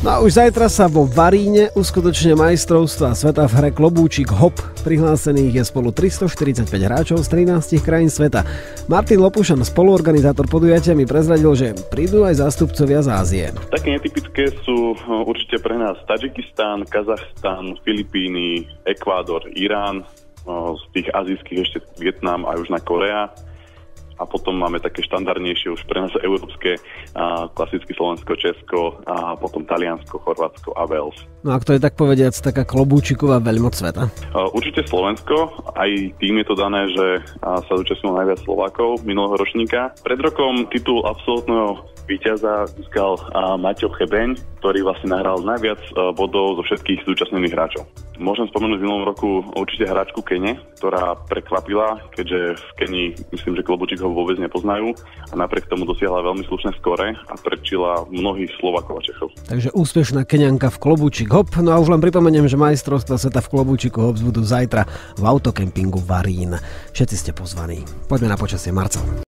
No a už zajtra sa vo Varíne uskutočne majstrovstvá sveta v hre Klobúčik hop. Prihlásených je spolu 345 hráčov z 13 krajín sveta. Martin Lopušan, spoluorganizátor podujatia, mi prezradil, že prídu aj zástupcovia z Ázie. Také netypické sú určite pre nás Tadžikistán, Kazachstan, Filipíny, Ekvádor, Irán, z tých azijských ešte Vietnam a Južná Korea. A potom máme také štandardnejšie už pre nás európske, klasicky Slovensko, Česko a potom Taliansko, Chorvátsko a Wales. No a kto je tak povediac taká klobúčiková veľmoc sveta? Určite Slovensko, aj tým je to dané, že sa zúčastnilo najviac Slovákov minulého ročníka. Pred rokom titul absolútneho víťaza získal Maťo Chebeň, ktorý vlastne nahral najviac bodov zo všetkých zúčastnených hráčov. Môžem spomenúť v minulom roku určite hráčku Kene, ktorá prekvapila, keďže v Kenii myslím, že klobúčik ho vôbec nepoznajú a napriek tomu dosiahla veľmi slušné skóre a predčila mnohých Slovákov a Čechov. Takže úspešná Keňanka v klobúčik hop. No a už len pripomeniem, že majstrovstvá sveta v klobúčiku hop budú zajtra v autokempingu Varín. Všetci ste pozvaní. Poďme na počasie, Marcel.